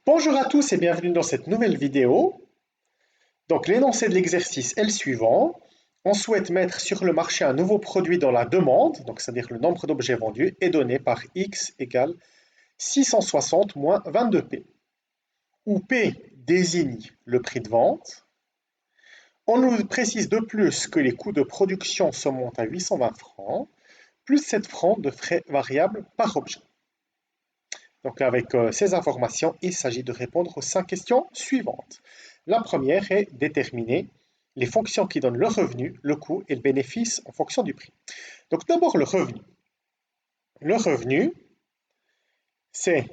Bonjour à tous et bienvenue dans cette nouvelle vidéo. Donc l'énoncé de l'exercice est le suivant. On souhaite mettre sur le marché un nouveau produit dans la demande, donc c'est-à-dire le nombre d'objets vendus, est donné par x égale 660 moins 22p, où p désigne le prix de vente. On nous précise de plus que les coûts de production se montent à 820 francs, plus 7 francs de frais variables par objet. Donc avec ces informations, il s'agit de répondre aux 5 questions suivantes. La première est déterminer les fonctions qui donnent le revenu, le coût et le bénéfice en fonction du prix. Donc d'abord le revenu. Le revenu, c'est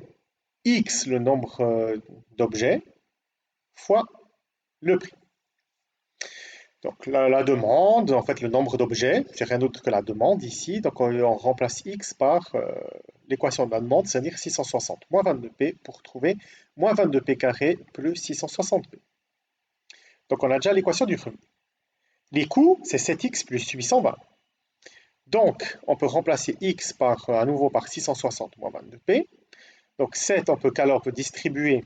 x le nombre d'objets fois le prix. Donc la demande, en fait le nombre d'objets, c'est rien d'autre que la demande ici. Donc on remplace x par l'équation de la demande, c'est-à-dire 660 moins 22p pour trouver moins 22p carré plus 660p. Donc on a déjà l'équation du revenu. Les coûts, c'est 7x plus 820. Donc on peut remplacer x par, à nouveau par 660 moins 22p. Donc 7, on peut distribuer.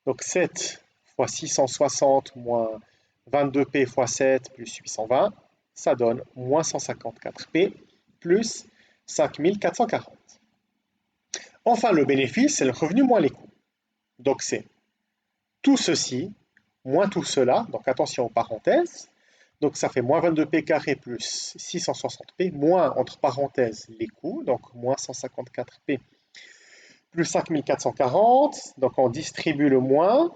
Donc 7 fois 660 moins 22p fois 7 plus 820, ça donne moins 154p plus 5440. Enfin, le bénéfice, c'est le revenu moins les coûts. Donc c'est tout ceci moins tout cela, donc attention aux parenthèses. Donc ça fait moins 22p carré plus 660p, moins entre parenthèses les coûts, donc moins 154p plus 5440. Donc on distribue le moins,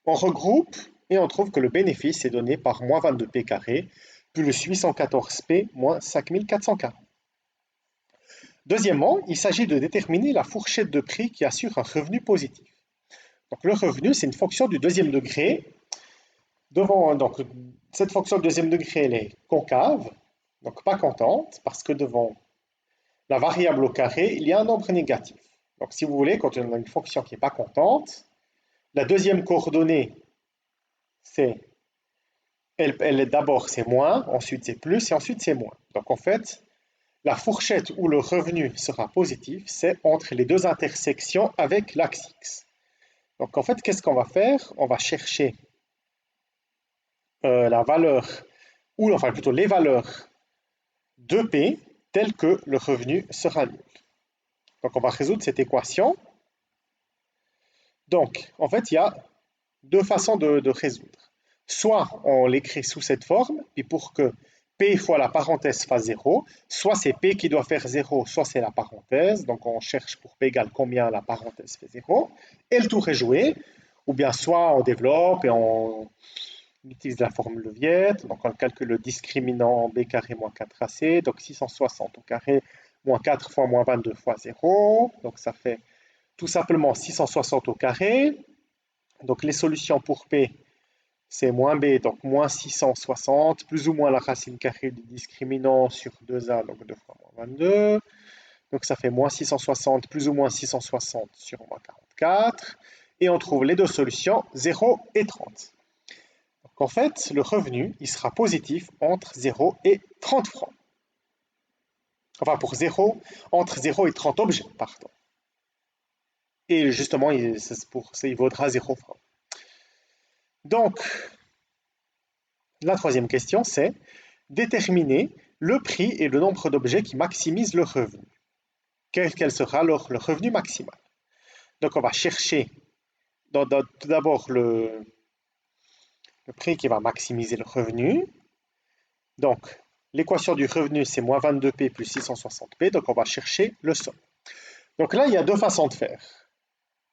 on regroupe et on trouve que le bénéfice est donné par moins 22p carré plus 814p moins 5440. Deuxièmement, il s'agit de déterminer la fourchette de prix qui assure un revenu positif. Donc le revenu, c'est une fonction du deuxième degré. Donc, cette fonction de deuxième degré, elle est concave, donc pas contente, parce que devant la variable au carré, il y a un nombre négatif. Donc si vous voulez, quand on a une fonction qui n'est pas contente, la deuxième coordonnée, c'est d'abord c'est moins, ensuite c'est plus et ensuite c'est moins. Donc en fait, la fourchette où le revenu sera positif, c'est entre les deux intersections avec l'axe X. Donc en fait, qu'est-ce qu'on va faire? On va chercher la valeur, ou enfin plutôt les valeurs de P telles que le revenu sera nul. Donc on va résoudre cette équation. Donc en fait, il y a deux façons de résoudre. Soit on l'écrit sous cette forme, puis pour que P fois la parenthèse fasse 0, soit c'est P qui doit faire 0, soit c'est la parenthèse. Donc on cherche pour P égale combien la parenthèse fait 0, et le tour est joué. Ou bien soit on développe et on utilise la formule de Viette, donc on calcule le discriminant b carré moins 4ac, donc 660 au carré moins 4 fois moins 22 fois 0, donc ça fait tout simplement 660 au carré. Donc les solutions pour p, c'est moins b, donc moins 660, plus ou moins la racine carrée du discriminant sur 2a, donc 2 fois moins 22. Donc ça fait moins 660 plus ou moins 660 sur moins 44. Et on trouve les deux solutions, 0 et 30. Donc en fait, le revenu, il sera positif entre 0 et 30 francs. Enfin, pour 0, entre 0 et 30 objets, pardon. Et justement, il vaudra 0 francs. Donc, la troisième question, c'est déterminer le prix et le nombre d'objets qui maximisent le revenu. Quel sera alors le revenu maximal? Donc, on va chercher tout d'abord le prix qui va maximiser le revenu. Donc, l'équation du revenu, c'est moins 22p plus 660p, donc on va chercher le somme. Donc là, il y a deux façons de faire.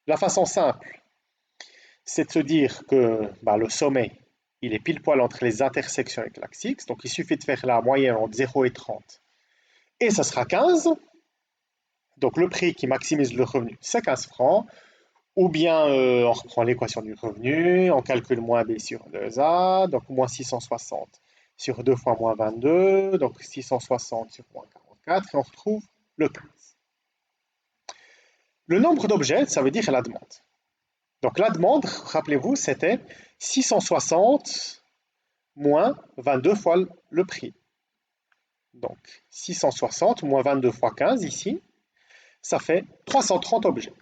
La façon simple, c'est de se dire que le sommet, il est pile poil entre les intersections avec l'axe X, donc il suffit de faire la moyenne entre 0 et 30, et ça sera 15. Donc le prix qui maximise le revenu, c'est 15 francs. Ou bien on reprend l'équation du revenu, on calcule moins b sur 2a, donc moins 660 sur 2 fois moins 22, donc 660 sur moins 44, et on retrouve le 15. Le nombre d'objets, ça veut dire la demande. Donc la demande, rappelez-vous, c'était 660 moins 22 fois le prix. Donc 660 moins 22 fois 15 ici, ça fait 330 objets.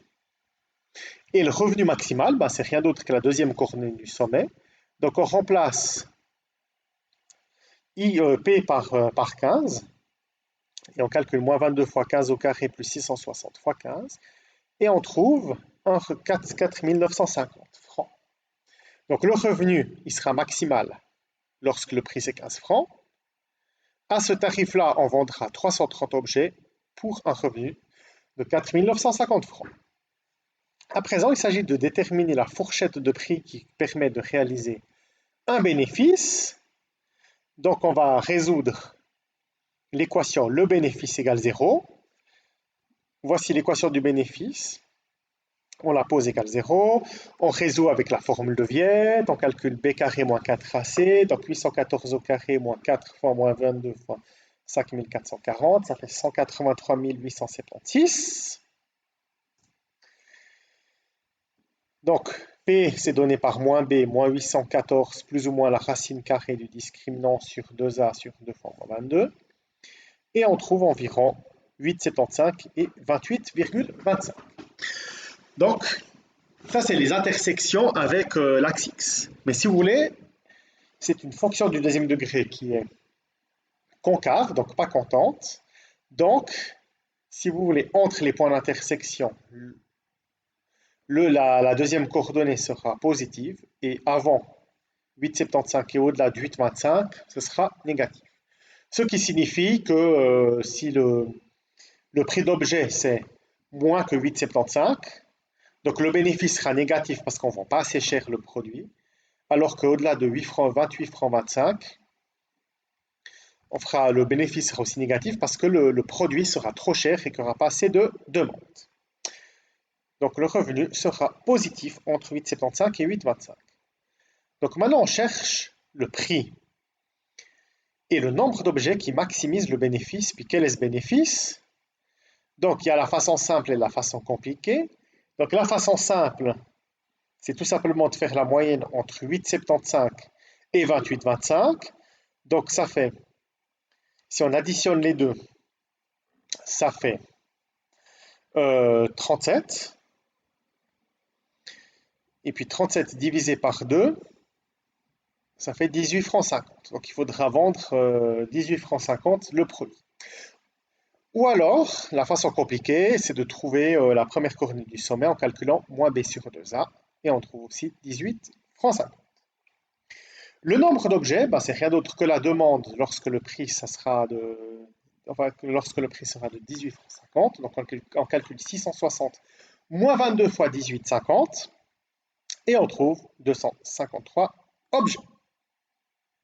Et le revenu maximal, c'est rien d'autre que la deuxième coordonnée du sommet. Donc on remplace P par 15, et on calcule moins 22 fois 15 au carré plus 660 fois 15, et on trouve 4 950 francs. Donc le revenu, il sera maximal lorsque le prix c'est 15 francs. À ce tarif-là, on vendra 330 objets pour un revenu de 4 950 francs. À présent, il s'agit de déterminer la fourchette de prix qui permet de réaliser un bénéfice. Donc on va résoudre l'équation le bénéfice égale 0. Voici l'équation du bénéfice. On la pose égale 0. On résout avec la formule de Viette. On calcule b carré moins 4ac. Donc 814 au carré moins 4 fois moins 22 fois 5440. Ça fait 183 876. Donc P c'est donné par moins B moins 814 plus ou moins la racine carrée du discriminant sur 2A sur 2 fois moins 22. Et on trouve environ 8,75 et 28,25. Donc, ça c'est les intersections avec l'axe X. Mais si vous voulez, c'est une fonction du deuxième degré qui est concave, donc pas constante. Donc, si vous voulez, entre les points d'intersection, la deuxième coordonnée sera positive et avant 8,75 et au-delà de 8,25, ce sera négatif. Ce qui signifie que si le prix d'objet c'est moins que 8,75, donc le bénéfice sera négatif parce qu'on ne vend pas assez cher le produit, alors qu'au-delà de 8 francs, 28 francs 25, le bénéfice sera aussi négatif parce que le produit sera trop cher et qu'il n'y aura pas assez de demande. Donc le revenu sera positif entre 8,75 et 8,25. Donc maintenant on cherche le prix et le nombre d'objets qui maximisent le bénéfice. Puis quel est ce bénéfice? Donc il y a la façon simple et la façon compliquée. Donc la façon simple, c'est tout simplement de faire la moyenne entre 8,75 et 28,25. Donc ça fait, si on additionne les deux, ça fait 37. Et puis 37 divisé par 2, ça fait 18 francs 50. Donc il faudra vendre 18 francs 50 le produit. Ou alors, la façon compliquée, c'est de trouver la première coordonnée du sommet en calculant moins b sur 2a. Et on trouve aussi 18 francs 50. Le nombre d'objets, c'est rien d'autre que la demande lorsque le prix sera de 18 francs 50. Donc on calcule 660 moins 22 fois 18, 50. Et on trouve 253 objets.